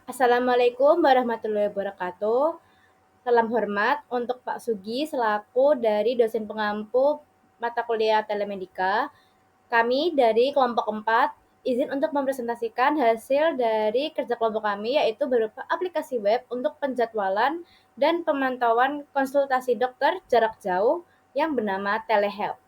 Assalamualaikum warahmatullahi wabarakatuh. Salam hormat untuk Pak Sugi selaku dari dosen pengampu mata kuliah Telemedika. Kami dari kelompok 4 izin untuk mempresentasikan hasil dari kerja kelompok kami yaitu berupa aplikasi web untuk penjadwalan dan pemantauan konsultasi dokter jarak jauh yang bernama Telehealth.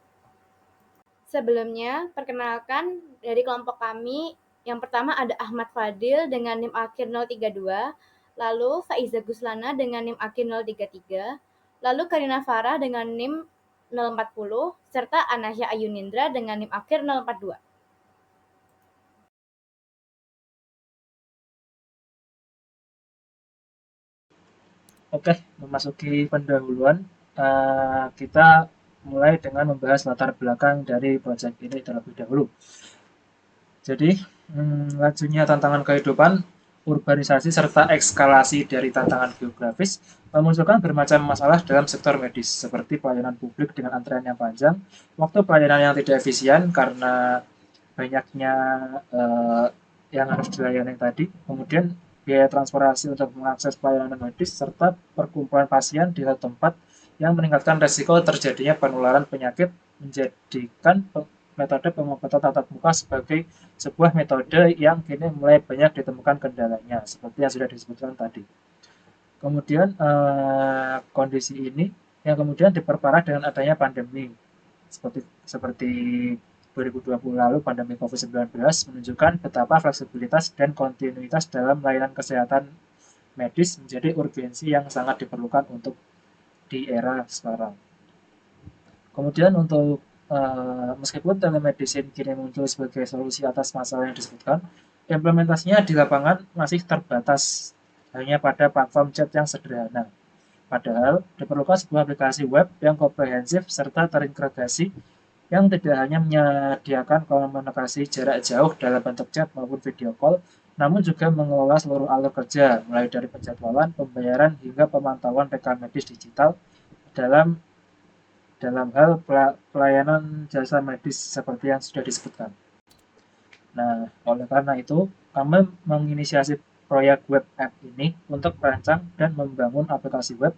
Sebelumnya, perkenalkan dari kelompok kami, yang pertama ada Ahmad Fadil dengan NIM akhir 032, lalu Faiza Guslana dengan NIM akhir 033, lalu Karina Farah dengan NIM 040, serta Anasya Ayunindra dengan NIM akhir 042. Oke, memasuki pendahuluan, kita mulai dengan membahas latar belakang dari proyek ini terlebih dahulu. Jadi, lajunya tantangan kehidupan, urbanisasi, serta ekskalasi dari tantangan geografis memunculkan bermacam masalah dalam sektor medis, seperti pelayanan publik dengan antrean yang panjang, waktu pelayanan yang tidak efisien karena banyaknya eh, yang harus dilayani tadi, kemudian biaya transportasi untuk mengakses pelayanan medis, serta perkumpulan pasien di satu tempat yang meningkatkan resiko terjadinya penularan penyakit, menjadikan metode pengobatan tatap muka sebagai sebuah metode yang kini mulai banyak ditemukan kendalanya, seperti yang sudah disebutkan tadi. Kemudian kondisi ini yang kemudian diperparah dengan adanya pandemi, seperti 2020 lalu pandemi COVID-19 menunjukkan betapa fleksibilitas dan kontinuitas dalam layanan kesehatan medis menjadi urgensi yang sangat diperlukan untuk di era sekarang. Kemudian untuk meskipun telemedicine kini muncul sebagai solusi atas masalah yang disebutkan, implementasinya di lapangan masih terbatas hanya pada platform chat yang sederhana. Padahal diperlukan sebuah aplikasi web yang komprehensif serta terintegrasi yang tidak hanya menyediakan komunikasi jarak jauh dalam bentuk chat maupun video call, namun juga mengelola seluruh alur kerja, mulai dari penjadwalan, pembayaran, hingga pemantauan rekam medis digital dalam dalam hal pelayanan jasa medis seperti yang sudah disebutkan. Nah, oleh karena itu, kami menginisiasi proyek web app ini untuk merancang dan membangun aplikasi web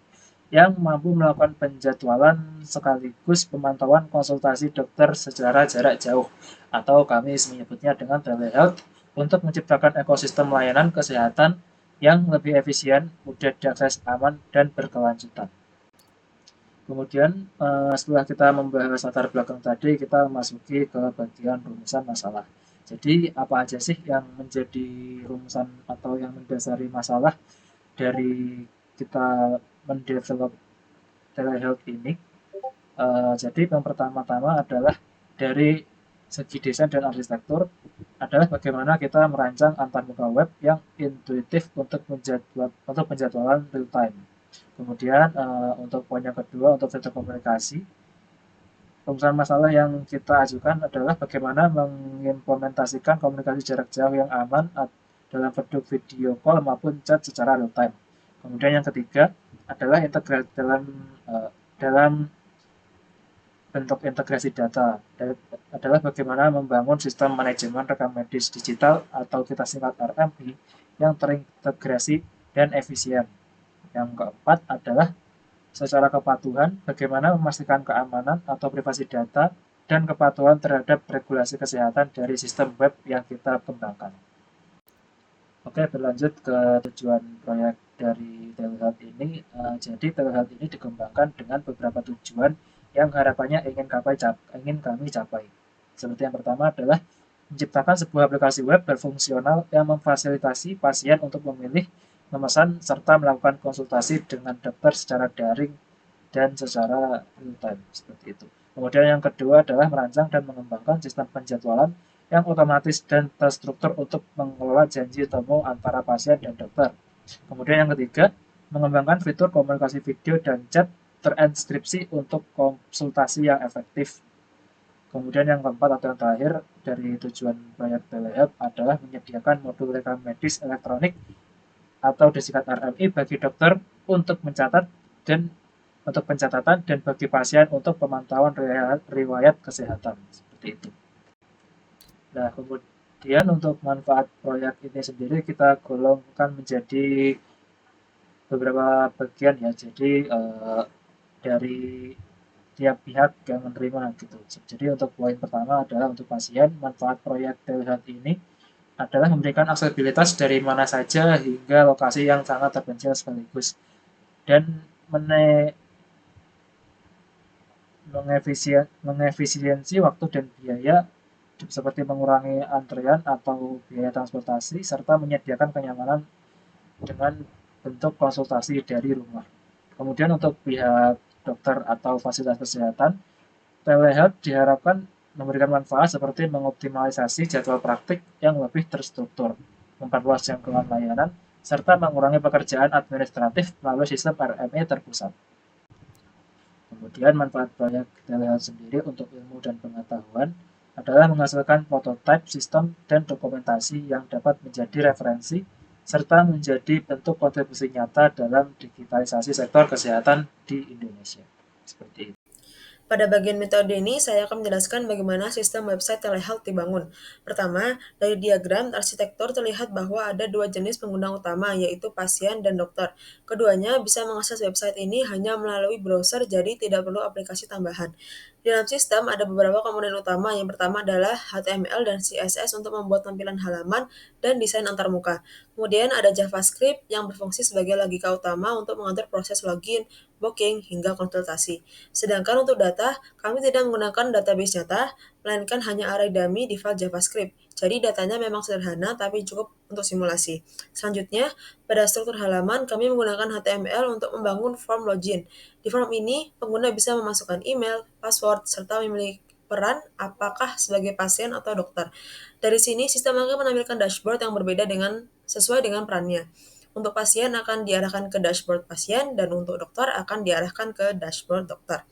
yang mampu melakukan penjadwalan sekaligus pemantauan konsultasi dokter secara jarak jauh, atau kami menyebutnya dengan telehealth, untuk menciptakan ekosistem layanan kesehatan yang lebih efisien, mudah diakses, aman, dan berkelanjutan. Kemudian setelah kita membahas latar belakang tadi, kita masuki ke bagian rumusan masalah. Jadi apa aja sih yang menjadi rumusan atau yang mendasari masalah dari kita mendevelop telehealth ini? Jadi yang pertama-tama adalah dari segi desain dan arsitektur adalah bagaimana kita merancang antarmuka web yang intuitif untuk penjadwalan real time. Kemudian untuk poin yang kedua, untuk fitur komunikasi, rumusan masalah yang kita ajukan adalah bagaimana mengimplementasikan komunikasi jarak jauh yang aman dalam bentuk video call maupun chat secara real time. Kemudian yang ketiga adalah integrasi dalam bentuk integrasi data, adalah bagaimana membangun sistem manajemen rekam medis digital atau kita singkat RMI yang terintegrasi dan efisien. Yang keempat adalah secara kepatuhan, bagaimana memastikan keamanan atau privasi data dan kepatuhan terhadap regulasi kesehatan dari sistem web yang kita kembangkan. Oke, berlanjut ke tujuan proyek dari telehealth ini. Jadi telehealth ini dikembangkan dengan beberapa tujuan yang harapannya ingin kami capai. Seperti yang pertama adalah menciptakan sebuah aplikasi web berfungsional yang memfasilitasi pasien untuk memilih, memesan, serta melakukan konsultasi dengan dokter secara daring dan secara real time, seperti itu. Kemudian yang kedua adalah merancang dan mengembangkan sistem penjadwalan yang otomatis dan terstruktur untuk mengelola janji temu antara pasien dan dokter. Kemudian yang ketiga, mengembangkan fitur komunikasi video dan chat terinskripsi untuk konsultasi yang efektif. Kemudian yang keempat atau yang terakhir dari tujuan proyek telehealth adalah menyediakan modul rekam medis elektronik atau disingkat RMI bagi dokter untuk mencatat dan untuk pencatatan dan bagi pasien untuk pemantauan riwayat kesehatan, seperti itu. Nah, Kemudian untuk manfaat proyek ini sendiri kita golongkan menjadi beberapa bagian ya. Jadi dari tiap pihak yang menerima gitu. Jadi untuk poin pertama adalah untuk pasien, manfaat proyek telehealth ini adalah memberikan aksesibilitas dari mana saja hingga lokasi yang sangat terpencil sekaligus dan mengefisiensi waktu dan biaya seperti mengurangi antrean atau biaya transportasi serta menyediakan kenyamanan dengan bentuk konsultasi dari rumah. Kemudian untuk pihak dokter atau fasilitas kesehatan, telehealth diharapkan memberikan manfaat seperti mengoptimalisasi jadwal praktik yang lebih terstruktur, memperluas jangkauan layanan, serta mengurangi pekerjaan administratif melalui sistem RME terpusat. Kemudian manfaat proyek telehealth sendiri untuk ilmu dan pengetahuan adalah menghasilkan prototipe sistem dan dokumentasi yang dapat menjadi referensi serta menjadi bentuk kontribusi nyata dalam digitalisasi sektor kesehatan di Indonesia. Seperti itu. Pada bagian metode ini, saya akan menjelaskan bagaimana sistem website telehealth dibangun. Pertama, dari diagram arsitektur terlihat bahwa ada dua jenis pengguna utama, yaitu pasien dan dokter. Keduanya bisa mengakses website ini hanya melalui browser, jadi tidak perlu aplikasi tambahan. Di dalam sistem ada beberapa komponen utama. Yang pertama adalah HTML dan CSS untuk membuat tampilan halaman dan desain antarmuka. Kemudian ada JavaScript yang berfungsi sebagai logika utama untuk mengatur proses login, booking, hingga konsultasi. Sedangkan untuk data, kami tidak menggunakan database nyata, melainkan hanya array dummy di file JavaScript. Jadi datanya memang sederhana, tapi cukup untuk simulasi. Selanjutnya, pada struktur halaman, kami menggunakan HTML untuk membangun form login. Di form ini, pengguna bisa memasukkan email, password, serta memilih peran apakah sebagai pasien atau dokter. Dari sini, sistem akan menampilkan dashboard yang berbeda sesuai dengan perannya. Untuk pasien akan diarahkan ke dashboard pasien, dan untuk dokter akan diarahkan ke dashboard dokter.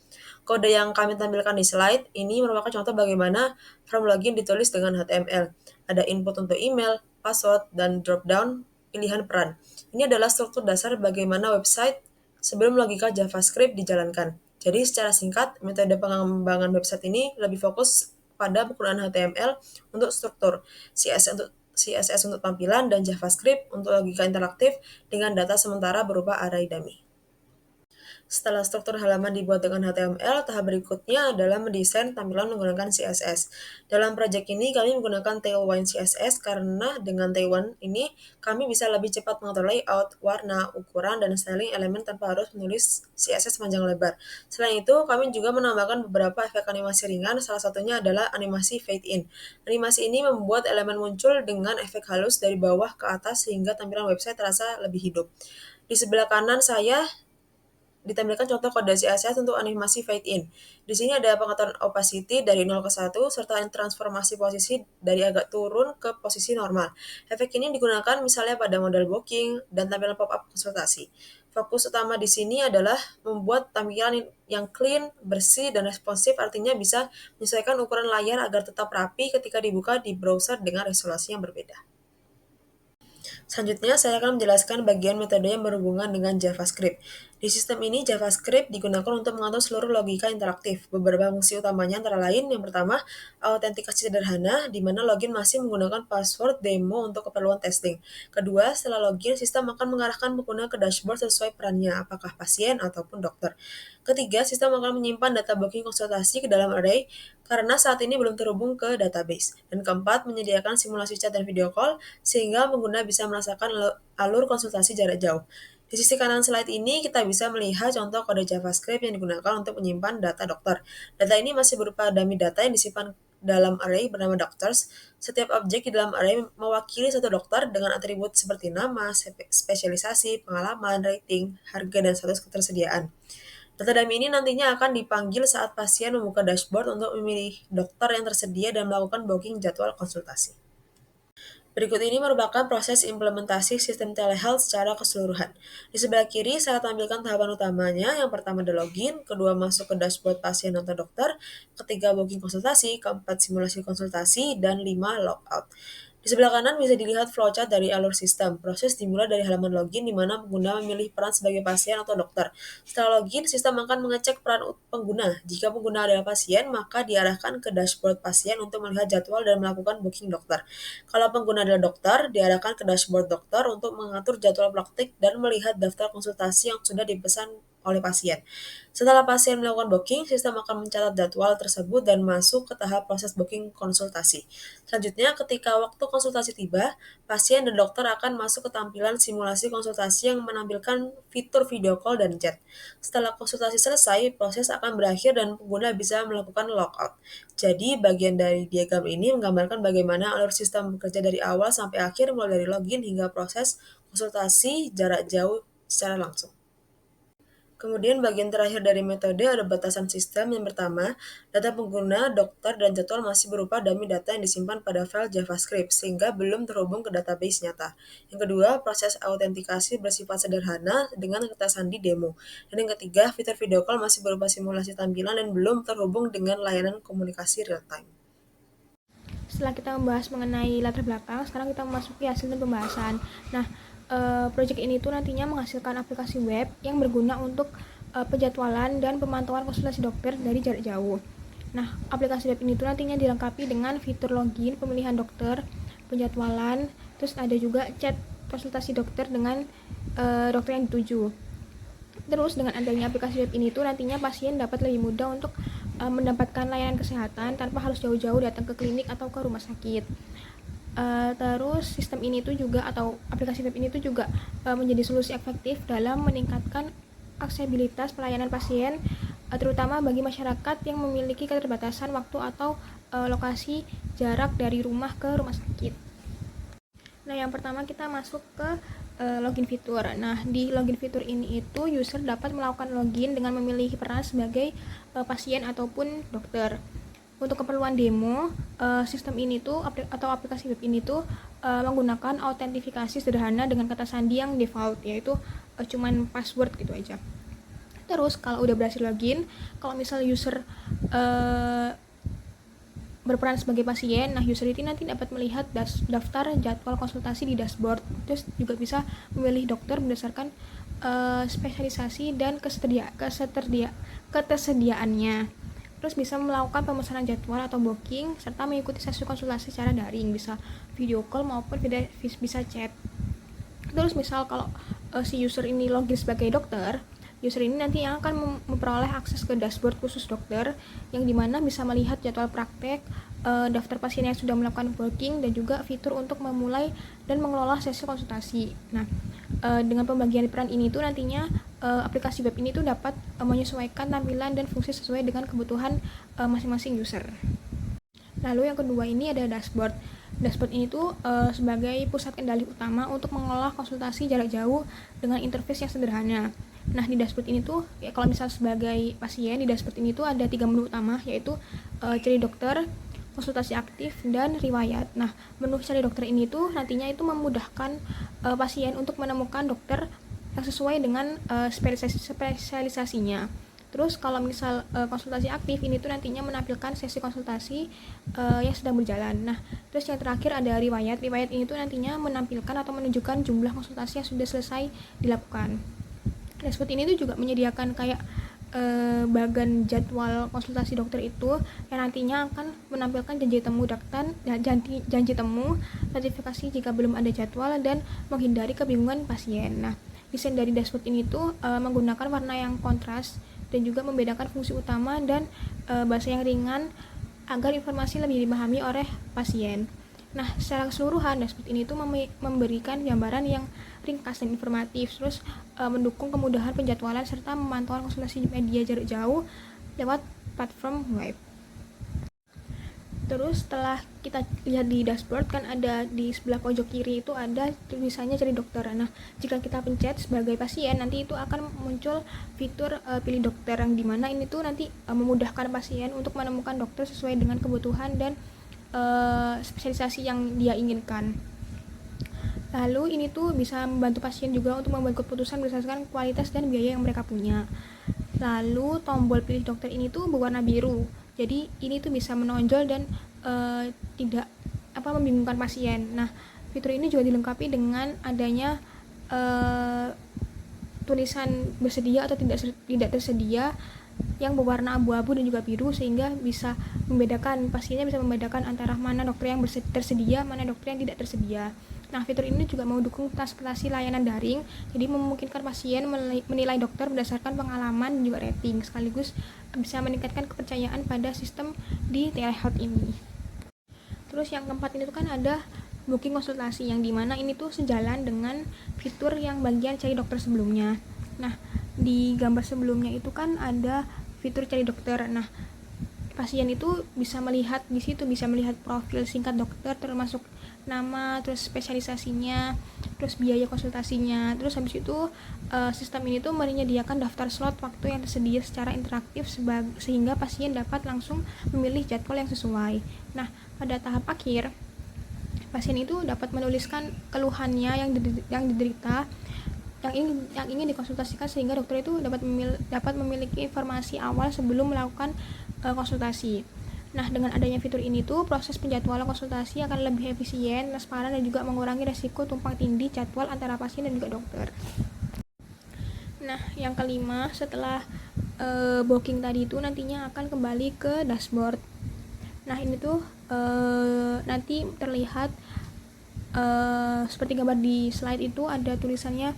Kode yang kami tampilkan di slide ini merupakan contoh bagaimana form login ditulis dengan HTML. Ada input untuk email, password, dan drop-down pilihan peran. Ini adalah struktur dasar bagaimana website sebelum logika JavaScript dijalankan. Jadi secara singkat, metode pengembangan website ini lebih fokus pada penggunaan HTML untuk struktur, CSS untuk tampilan, dan JavaScript untuk logika interaktif dengan data sementara berupa array dummy. Setelah struktur halaman dibuat dengan HTML, tahap berikutnya adalah mendesain tampilan menggunakan CSS. Dalam proyek ini, kami menggunakan Tailwind CSS karena dengan Tailwind ini, kami bisa lebih cepat mengatur layout, warna, ukuran, dan styling elemen tanpa harus menulis CSS panjang lebar. Selain itu, kami juga menambahkan beberapa efek animasi ringan, salah satunya adalah animasi fade in. Animasi ini membuat elemen muncul dengan efek halus dari bawah ke atas sehingga tampilan website terasa lebih hidup. Di sebelah kanan saya ditampilkan contoh kode CSS untuk animasi fade in. Di sini ada pengaturan opacity dari 0 ke 1 serta transformasi posisi dari agak turun ke posisi normal. Efek ini digunakan misalnya pada model booking dan tampilan pop-up konsultasi. Fokus utama di sini adalah membuat tampilan yang clean, bersih, dan responsif, artinya bisa menyesuaikan ukuran layar agar tetap rapi ketika dibuka di browser dengan resolusi yang berbeda. Selanjutnya, saya akan menjelaskan bagian metode yang berhubungan dengan JavaScript. Di sistem ini, JavaScript digunakan untuk mengatur seluruh logika interaktif. Beberapa fungsi utamanya antara lain, yang pertama, autentikasi sederhana, di mana login masih menggunakan password demo untuk keperluan testing. Kedua, setelah login, sistem akan mengarahkan pengguna ke dashboard sesuai perannya, apakah pasien ataupun dokter. Ketiga, sistem akan menyimpan data booking konsultasi ke dalam array, karena saat ini belum terhubung ke database. Dan keempat, menyediakan simulasi chat dan video call, sehingga pengguna bisa merasakan alur konsultasi jarak jauh. Di sisi kanan slide ini, kita bisa melihat contoh kode JavaScript yang digunakan untuk menyimpan data dokter. Data ini masih berupa dummy data yang disimpan dalam array bernama doctors. Setiap objek di dalam array mewakili satu dokter dengan atribut seperti nama, spesialisasi, pengalaman, rating, harga, dan status ketersediaan. Data dummy ini nantinya akan dipanggil saat pasien membuka dashboard untuk memilih dokter yang tersedia dan melakukan booking jadwal konsultasi. Berikut ini merupakan proses implementasi sistem telehealth secara keseluruhan. Di sebelah kiri, saya tampilkan tahapan utamanya. Yang pertama adalah login, kedua masuk ke dashboard pasien atau dokter, ketiga booking konsultasi, keempat simulasi konsultasi, dan lima logout. Di sebelah kanan bisa dilihat flowchart dari alur sistem. Proses dimulai dari halaman login di mana pengguna memilih peran sebagai pasien atau dokter. Setelah login, sistem akan mengecek peran pengguna. Jika pengguna adalah pasien, maka diarahkan ke dashboard pasien untuk melihat jadwal dan melakukan booking dokter. Kalau pengguna adalah dokter, diarahkan ke dashboard dokter untuk mengatur jadwal praktik dan melihat daftar konsultasi yang sudah dipesan oleh pasien. Setelah pasien melakukan booking, sistem akan mencatat jadwal tersebut dan masuk ke tahap proses booking konsultasi. Selanjutnya, ketika waktu konsultasi tiba, pasien dan dokter akan masuk ke tampilan simulasi konsultasi yang menampilkan fitur video call dan chat. Setelah konsultasi selesai, proses akan berakhir dan pengguna bisa melakukan logout. Jadi, bagian dari diagram ini menggambarkan bagaimana alur sistem bekerja dari awal sampai akhir, mulai dari login hingga proses konsultasi jarak jauh secara langsung. Kemudian bagian terakhir dari metode ada batasan sistem. Yang pertama, data pengguna, dokter, dan jadwal masih berupa dummy data yang disimpan pada file JavaScript, sehingga belum terhubung ke database nyata. Yang kedua, proses autentikasi bersifat sederhana dengan kata sandi demo. Dan yang ketiga, fitur video call masih berupa simulasi tampilan dan belum terhubung dengan layanan komunikasi real-time. Setelah kita membahas mengenai latar belakang, sekarang kita memasuki hasil dan pembahasan. Nah, proyek ini tuh nantinya menghasilkan aplikasi web yang berguna untuk penjadwalan dan pemantauan konsultasi dokter dari jarak jauh. Nah, aplikasi web ini tuh nantinya dilengkapi dengan fitur login, pemilihan dokter, penjadwalan, terus ada juga chat konsultasi dokter dengan dokter yang dituju. Terus dengan adanya aplikasi web ini tuh nantinya pasien dapat lebih mudah untuk mendapatkan layanan kesehatan tanpa harus jauh-jauh datang ke klinik atau ke rumah sakit. Terus sistem ini tuh juga atau aplikasi web ini tuh juga menjadi solusi efektif dalam meningkatkan aksesibilitas pelayanan pasien, terutama bagi masyarakat yang memiliki keterbatasan waktu atau lokasi jarak dari rumah ke rumah sakit. Nah, yang pertama kita masuk ke login fitur. Nah, di login fitur ini itu user dapat melakukan login dengan memilih peran sebagai pasien ataupun dokter. Untuk keperluan demo, sistem ini tuh atau aplikasi web ini tuh menggunakan autentifikasi sederhana dengan kata sandi yang default, yaitu cuman password gitu aja. Terus kalau udah berhasil login, kalau misal user berperan sebagai pasien, nah user ini nanti dapat melihat daftar jadwal konsultasi di dashboard. Terus juga bisa memilih dokter berdasarkan spesialisasi dan ketersediaannya. Terus bisa melakukan pemesanan jadwal atau booking serta mengikuti sesi konsultasi secara daring, bisa video call maupun bisa chat. Terus misal kalau si user ini login sebagai dokter, user ini nanti yang akan memperoleh akses ke dashboard khusus dokter yang dimana bisa melihat jadwal praktek, daftar pasien yang sudah melakukan booking, dan juga fitur untuk memulai dan mengelola sesi konsultasi. Nah, dengan pembagian peran ini tuh nantinya aplikasi web ini tuh dapat menyesuaikan tampilan dan fungsi sesuai dengan kebutuhan masing-masing user. Lalu yang kedua ini ada dashboard. Dashboard ini tuh sebagai pusat kendali utama untuk mengelola konsultasi jarak jauh dengan interface yang sederhana. Nah, di dashboard ini tuh ya, kalau misal sebagai pasien, di dashboard ini tuh ada 3 menu utama, yaitu cari dokter, konsultasi aktif, dan riwayat. Nah, menu cari dokter ini tuh nantinya itu memudahkan pasien untuk menemukan dokter yang sesuai dengan spesialisasinya. Terus kalau misal konsultasi aktif ini tuh nantinya menampilkan sesi konsultasi yang sedang berjalan. Nah, terus yang terakhir ada riwayat. Riwayat ini tuh nantinya menampilkan atau menunjukkan jumlah konsultasi yang sudah selesai dilakukan. Dashboard ini tuh juga menyediakan kayak bagan jadwal konsultasi dokter itu yang nantinya akan menampilkan janji temu dokter, janji temu, notifikasi jika belum ada jadwal, dan menghindari kebingungan pasien. Nah, desain dari dashboard ini tuh menggunakan warna yang kontras dan juga membedakan fungsi utama dan bahasa yang ringan agar informasi lebih dipahami oleh pasien. Nah, secara keseluruhan dashboard ini tuh memberikan gambaran yang ringkas dan informatif, terus mendukung kemudahan penjadwalan serta pemantauan konsultasi media jarak jauh lewat platform web. Terus setelah kita lihat di dashboard kan ada di sebelah pojok kiri itu ada tulisannya cari dokter. Nah, jika kita pencet sebagai pasien, nanti itu akan muncul fitur pilih dokter, yang dimana ini tuh nanti memudahkan pasien untuk menemukan dokter sesuai dengan kebutuhan dan spesialisasi yang dia inginkan. Lalu ini tuh bisa membantu pasien juga untuk membuat keputusan berdasarkan kualitas dan biaya yang mereka punya. Lalu tombol pilih dokter ini tuh berwarna biru. Jadi ini tuh bisa menonjol dan tidak membingungkan pasien. Nah, fitur ini juga dilengkapi dengan adanya tulisan bersedia atau tidak tersedia yang berwarna abu-abu dan juga biru, sehingga bisa membedakan, pasiennya bisa membedakan antara mana dokter yang tersedia, mana dokter yang tidak tersedia. Nah, fitur ini juga mendukung transportasi layanan daring, jadi memungkinkan pasien menilai dokter berdasarkan pengalaman dan juga rating, sekaligus bisa meningkatkan kepercayaan pada sistem di telehealth ini. Terus yang keempat ini tuh kan ada booking konsultasi, yang dimana ini tuh sejalan dengan fitur yang bagian cari dokter sebelumnya. Nah, di gambar sebelumnya itu kan ada fitur cari dokter. Nah, pasien itu bisa melihat di situ, bisa melihat profil singkat dokter, termasuk nama, terus spesialisasinya, terus biaya konsultasinya. Terus habis itu sistem ini tuh menyediakan daftar slot waktu yang tersedia secara interaktif sehingga pasien dapat langsung memilih jadwal yang sesuai. Nah, pada tahap akhir pasien itu dapat menuliskan keluhannya yang diderita, yang ingin dikonsultasikan, sehingga dokter itu dapat memiliki informasi awal sebelum melakukan konsultasi. Nah, dengan adanya fitur ini tuh proses penjadwalan konsultasi akan lebih efisien, transparan, dan juga mengurangi resiko tumpang tindih jadwal antara pasien dan juga dokter. Nah, yang kelima, setelah booking tadi itu nantinya akan kembali ke dashboard. Nah, ini tuh nanti terlihat seperti gambar di slide itu, ada tulisannya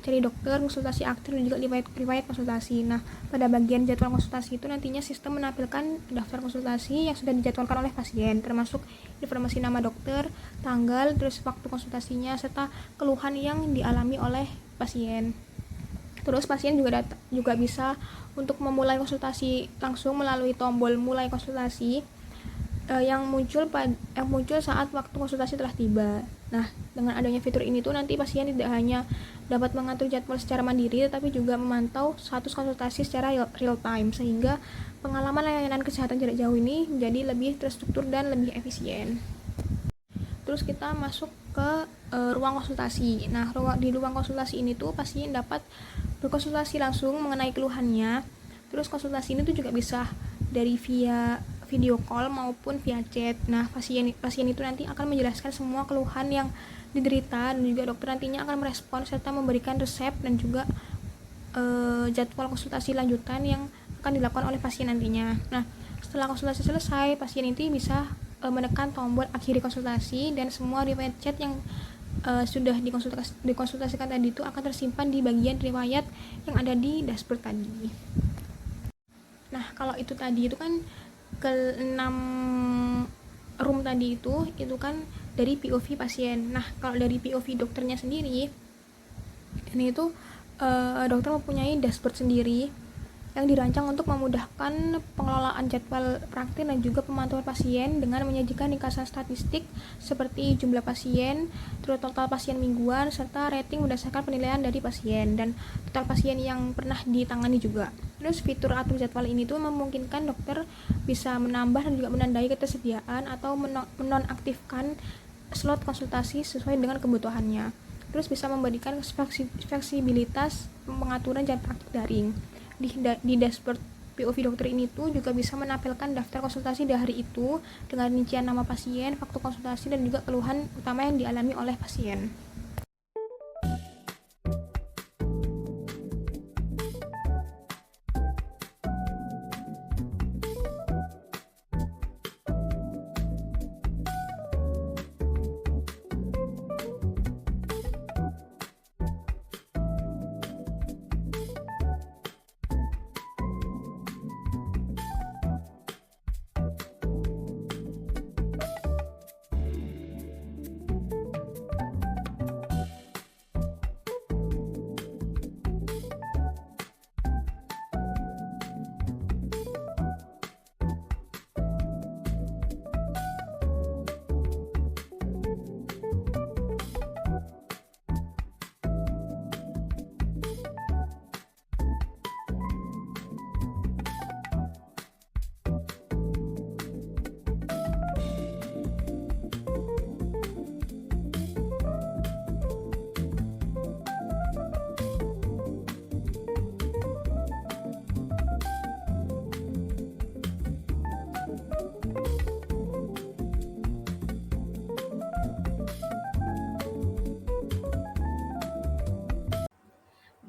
cari dokter, konsultasi aktif, dan juga riwayat konsultasi. Nah, pada bagian jadwal konsultasi itu nantinya sistem menampilkan daftar konsultasi yang sudah dijadwalkan oleh pasien, termasuk informasi nama dokter, tanggal, terus waktu konsultasinya, serta keluhan yang dialami oleh pasien. Terus pasien juga bisa untuk memulai konsultasi langsung melalui tombol mulai konsultasi yang muncul saat waktu konsultasi telah tiba. Nah, dengan adanya fitur ini tuh nanti pasien tidak hanya dapat mengatur jadwal secara mandiri, tetapi juga memantau status konsultasi secara real time, sehingga pengalaman layanan kesehatan jarak jauh ini menjadi lebih terstruktur dan lebih efisien. Terus kita masuk ke ruang konsultasi. Nah, di ruang konsultasi ini tuh pasien dapat berkonsultasi langsung mengenai keluhannya. Terus konsultasi ini tuh juga bisa dari via video call maupun via chat. Nah, pasien itu nanti akan menjelaskan semua keluhan yang diderita, dan juga dokter nantinya akan merespon serta memberikan resep dan juga jadwal konsultasi lanjutan yang akan dilakukan oleh pasien nantinya. Nah, setelah konsultasi selesai, pasien itu bisa menekan tombol akhiri konsultasi, dan semua riwayat chat yang sudah dikonsultasikan tadi itu akan tersimpan di bagian riwayat yang ada di dashboard tadi. Nah, kalau itu tadi itu kan ke-6 room tadi itu kan dari POV pasien. Nah, kalau dari POV dokternya sendiri, ini itu dokter mempunyai dashboard sendiri yang dirancang untuk memudahkan pengelolaan jadwal praktik dan juga pemantauan pasien dengan menyajikan ringkasan statistik seperti jumlah pasien, terus total pasien mingguan, serta rating berdasarkan penilaian dari pasien dan total pasien yang pernah ditangani juga. Terus fitur atur jadwal ini tuh memungkinkan dokter bisa menambah dan juga menandai ketersediaan atau menonaktifkan slot konsultasi sesuai dengan kebutuhannya. Terus bisa memberikan fleksibilitas pengaturan jam praktik daring. Di dashboard POV dokter ini tuh juga bisa menampilkan daftar konsultasi di hari itu dengan rincian nama pasien, waktu konsultasi, dan juga keluhan utama yang dialami oleh pasien.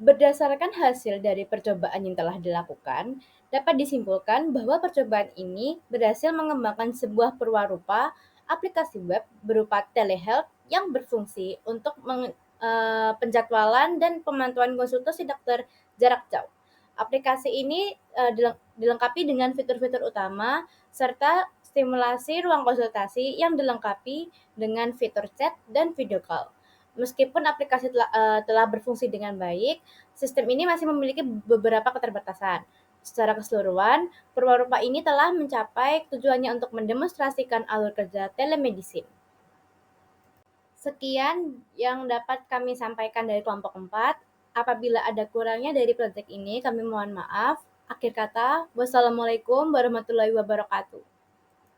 Berdasarkan hasil dari percobaan yang telah dilakukan, dapat disimpulkan bahwa percobaan ini berhasil mengembangkan sebuah perwarupa aplikasi web berupa telehealth yang berfungsi untuk penjadwalan dan pemantauan konsultasi dokter jarak jauh. Aplikasi ini dilengkapi dengan fitur-fitur utama serta stimulasi ruang konsultasi yang dilengkapi dengan fitur chat dan video call. Meskipun aplikasi telah berfungsi dengan baik, sistem ini masih memiliki beberapa keterbatasan. Secara keseluruhan, perwarupa ini telah mencapai tujuannya untuk mendemonstrasikan alur kerja telemedicine. Sekian yang dapat kami sampaikan dari kelompok 4. Apabila ada kurangnya dari proyek ini, kami mohon maaf. Akhir kata, wassalamualaikum warahmatullahi wabarakatuh.